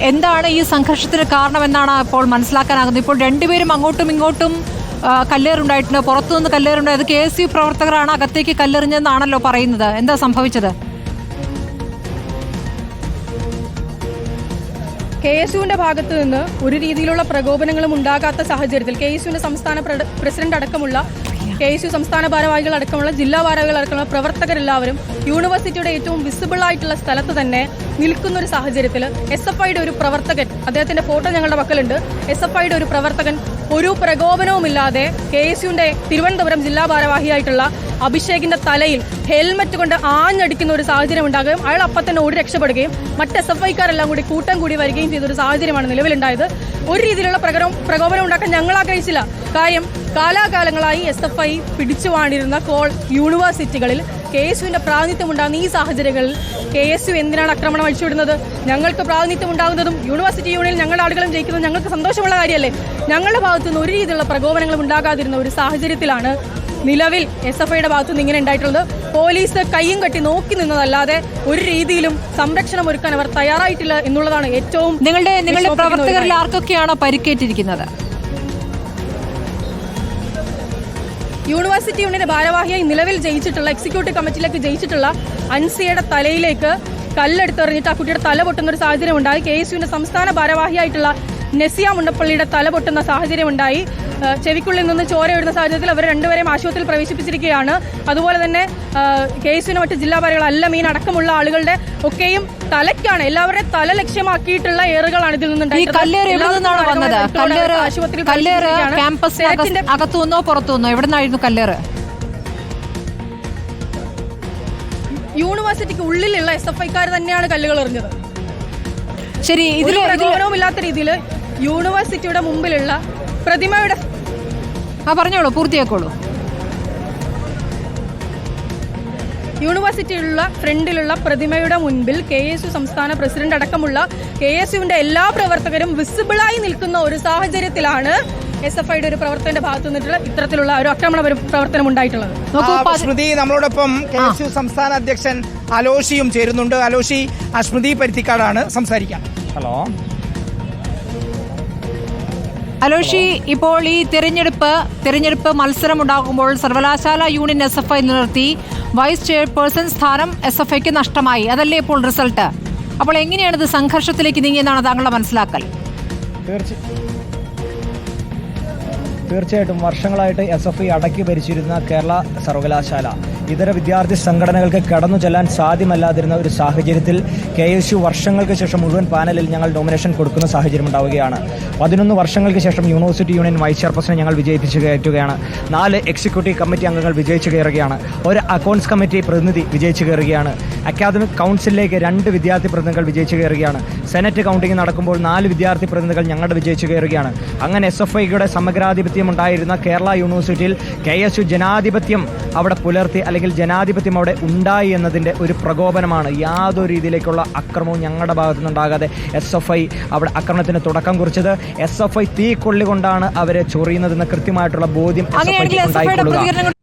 എന്താണ് ഈ സംഘർഷത്തിന് കാരണമെന്നാണ് ഇപ്പോൾ മനസ്സിലാക്കാനാകുന്നത്. ഇപ്പോൾ രണ്ടുപേരും അങ്ങോട്ടും ഇങ്ങോട്ടും കല്ലേറുണ്ടായിട്ടുണ്ട്, പുറത്തുനിന്ന് കല്ലേറുണ്ടായത്. KSU പ്രവർത്തകരാണ് അകത്തേക്ക് കല്ലെറിഞ്ഞെന്നാണല്ലോ പറയുന്നത്. എന്താ സംഭവിച്ചത്? KSUവിന്റെ ഭാഗത്തു നിന്ന് ഒരു രീതിയിലുള്ള പ്രകോപനങ്ങളും ഉണ്ടാകാത്ത സാഹചര്യത്തിൽ KSUവിന്റെ സംസ്ഥാന പ്രസിഡന്റ് അടക്കമുള്ള KSU സംസ്ഥാന ഭാരവാഹികൾ അടക്കമുള്ള ജില്ലാ ഭാരവാഹികൾ അടക്കമുള്ള പ്രവർത്തകരെല്ലാവരും യൂണിവേഴ്സിറ്റിയുടെ ഏറ്റവും വിസിബിൾ ആയിട്ടുള്ള സ്ഥലത്ത് തന്നെ നിൽക്കുന്ന ഒരു സാഹചര്യത്തിൽ SFIയുടെ ഒരു പ്രവർത്തകൻ, അദ്ദേഹത്തിന്റെ ഫോട്ടോ ഞങ്ങളുടെ പക്കലുണ്ട്, SFIയുടെ ഒരു പ്രവർത്തകൻ ഒരു പ്രകോപനവുമില്ലാതെ KSUവിന്റെ തിരുവനന്തപുരം ജില്ലാ ഭാരവാഹിയായിട്ടുള്ള അഭിഷേകിന്റെ തലയിൽ ഹെൽമറ്റ് കൊണ്ട് ആഞ്ഞടിക്കുന്ന ഒരു സാഹചര്യം ഉണ്ടാകുകയും അയാൾ അപ്പം തന്നെ ഓടി രക്ഷപ്പെടുകയും മറ്റ് SFIക്കാരെല്ലാം കൂടി കൂട്ടം കൂടി വരികയും ചെയ്ത ഒരു സാഹചര്യമാണ് നിലവിലുണ്ടായത്. ഒരു രീതിയിലുള്ള പ്രകോപനം ഉണ്ടാക്കാൻ ഞങ്ങൾ ആഗ്രഹിച്ചില്ല. കാര്യം കാലാകാലങ്ങളായി SFI പിടിച്ചു വാണിരുന്ന യൂണിവേഴ്സിറ്റികളിൽ KSUവിന്റെ പ്രാതിനിധ്യം ഉണ്ടാകുന്ന ഈ സാഹചര്യങ്ങളിൽ KSU എന്തിനാണ് ആക്രമണം അഴിച്ചുവിടുന്നത്? ഞങ്ങൾക്ക് പ്രാതിനിധ്യം ഉണ്ടാകുന്നതും യൂണിവേഴ്സിറ്റി യൂണിയനിൽ ഞങ്ങളുടെ ആളുകളും ജയിക്കുന്നതും ഞങ്ങൾക്ക് സന്തോഷമുള്ള കാര്യമല്ലേ? ഞങ്ങളുടെ ഭാഗത്തുനിന്ന് ഒരു രീതിയിലുള്ള പ്രകോപനങ്ങളും ഉണ്ടാകാതിരുന്ന ഒരു സാഹചര്യത്തിലാണ് നിലവിൽ SFIയുടെ ഭാഗത്തുനിന്ന് ഇങ്ങനെ ഉണ്ടായിട്ടുള്ളത്. പോലീസ് കയ്യും കെട്ടി നോക്കി നിന്നതല്ലാതെ ഒരു രീതിയിലും സംരക്ഷണം ഒരുക്കാൻ അവർ തയ്യാറായിട്ടില്ല എന്നുള്ളതാണ് ഏറ്റവും. നിങ്ങളുടെ പ്രവർത്തകരിൽ ആർക്കൊക്കെയാണ് പരിക്കേറ്റിരിക്കുന്നത്? യൂണിവേഴ്സിറ്റി യൂണിയന്റെ ഭാരവാഹിയായി നിലവിൽ ജയിച്ചിട്ടുള്ള എക്സിക്യൂട്ടീവ് കമ്മിറ്റിയിലേക്ക് ജയിച്ചിട്ടുള്ള അൻസിയുടെ തലയിലേക്ക് കല്ലെടുത്തെറിഞ്ഞിട്ട് ആ കുട്ടിയുടെ തല പൊട്ടുന്ന ഒരു സാഹചര്യം ഉണ്ടായി. KSUവിന്റെ സംസ്ഥാന ഭാരവാഹിയായിട്ടുള്ള നെസിയ മുണ്ടപ്പള്ളിയുടെ തല പൊട്ടുന്ന സാഹചര്യം ഉണ്ടായി. ചെവിക്കുള്ളിൽ നിന്ന് ചോര ഇടുന്ന സാഹചര്യത്തിൽ അവർ രണ്ടുപേരെയും ആശുപത്രിയിൽ പ്രവേശിപ്പിച്ചിരിക്കുകയാണ്. അതുപോലെ തന്നെ KSUവിന്റെ മറ്റ് ജില്ലാ ഭാരവാഹികൾ അല്ലമീൻ അടക്കമുള്ള ആളുകളുടെ ഒക്കെയും തലയ്ക്കാണ്, എല്ലാവരുടെയും തല ലക്ഷ്യമാക്കിയിട്ടുള്ള ഏറുകളാണ് ഇതിൽ നിന്നുണ്ടായത്. അകത്തുനിന്നോ പുറത്തുനിന്നോ എവിടുന്നായിരുന്നു കല്ലേറ്? യൂണിവേഴ്സിറ്റിക്ക് ഉള്ളിലുള്ള SFIക്കാർ തന്നെയാണ് കല്ലുകൾ എറിഞ്ഞത്. ശരി, ഇതിൽ പ്രകോപനവുമില്ലാത്ത രീതിയിൽ യൂണിവേഴ്സിറ്റിയുടെ മുമ്പിലുള്ള പ്രതിമയുടെ പറഞ്ഞോളൂ, പൂർത്തിയാക്കോളൂ. യൂണിവേഴ്സിറ്റിയിലുള്ള ഫ്രണ്ടിലുള്ള പ്രതിമയുടെ മുൻപിൽ KSU സംസ്ഥാന പ്രസിഡന്റ് അടക്കമുള്ള KSUവിന്റെ എല്ലാ പ്രവർത്തകരും വിസിബിളായി നിൽക്കുന്ന ഒരു സാഹചര്യത്തിലാണ് SFIയുടെ ഒരു പ്രവർത്തകന്റെ ഭാഗത്തു നിന്നിട്ടുള്ള ഇത്തരത്തിലുള്ള ഒരു ആക്രമണ പ്രവർത്തനം ഉണ്ടായിട്ടുള്ളത്. സ്മൃതി, നമ്മളോടൊപ്പം KSU സംസ്ഥാന അധ്യക്ഷൻ അലോഷിയും ചേരുന്നുണ്ട്. അലോഷി, സ്മൃതി പരുത്തിക്കാടാണ് സംസാരിക്കാം. ഹലോ അലോഷി, ഇപ്പോൾ ഈ തിരഞ്ഞെടുപ്പ് മത്സരം ഉണ്ടാകുമ്പോൾ സർവകലാശാല യൂണിയൻ SFI നിലനിർത്തി വൈസ് ചെയർപേഴ്സൺ സ്ഥാനം SFIക്ക് നഷ്ടമായി. അതല്ലേ ഇപ്പോൾ റിസൾട്ട്? അപ്പോൾ എങ്ങനെയാണ് ഇത് സംഘർഷത്തിലേക്ക് നീങ്ങിയെന്നാണ് താങ്കളുടെ മനസ്സിലാക്കൽ? തീർച്ചയായിട്ടും വർഷങ്ങളായിട്ട് SFI അടക്കി ഭരിച്ചിരുന്ന കേരള സർവകലാശാല ഇതര വിദ്യാർത്ഥി സംഘടനകൾക്ക് കടന്നു ചെല്ലാൻ സാധ്യമല്ലാതിരുന്ന ഒരു സാഹചര്യത്തിൽ KSU വർഷങ്ങൾക്ക് ശേഷം മുഴുവൻ പാനലിൽ ഞങ്ങൾ നോമിനേഷൻ കൊടുക്കുന്ന സാഹചര്യം ഉണ്ടാവുകയാണ്. 11 വർഷങ്ങൾക്ക് ശേഷം യൂണിവേഴ്സിറ്റി യൂണിയൻ വൈസ് ചെയർപേഴ്സണെ ഞങ്ങൾ വിജയിപ്പിച്ച് കയറ്റുകയാണ്. 4 എക്സിക്യൂട്ടീവ് കമ്മിറ്റി അംഗങ്ങൾ വിജയിച്ച് കയറുകയാണ്. ഒരു അക്കൗണ്ട്സ് കമ്മിറ്റി പ്രതിനിധി വിജയിച്ച് കയറുകയാണ്. അക്കാദമിക് കൗൺസിലിലേക്ക് 2 വിദ്യാർത്ഥി പ്രതിനിധികൾ വിജയിച്ച് കയറുകയാണ്. സെനറ്റ് കൗണ്ടിംഗ് നടക്കുമ്പോൾ 4 വിദ്യാർത്ഥി പ്രതിനിധികൾ ഞങ്ങളുടെ വിജയിച്ച് കയറുകയാണ്. അങ്ങനെ SFIയുടെ സമഗ്രാധിപത്യം ഉണ്ടായിരുന്ന കേരള യൂണിവേഴ്സിറ്റിയിൽ KSU ജനാധിപത്യം അവിടെ പുലർത്തി, അല്ലെങ്കിൽ ജനാധിപത്യം അവിടെ ഉണ്ടായി എന്നതിൻ്റെ ഒരു പ്രകോപനമാണ്. യാതൊരു രീതിയിലേക്കുള്ള അക്രമവും ഞങ്ങളുടെ ഭാഗത്തുനിന്നുണ്ടാകാതെ SFI അവിടെ ആക്രമണത്തിന് തുടക്കം കുറിച്ചത്. SFI തീ കൊള്ളിക്കൊണ്ടാണ് അവരെ ചൊറിയുന്നതെന്ന് കൃത്യമായിട്ടുള്ള ബോധ്യം SFIക്ക് ഉണ്ടായിക്കൊള്ളുക.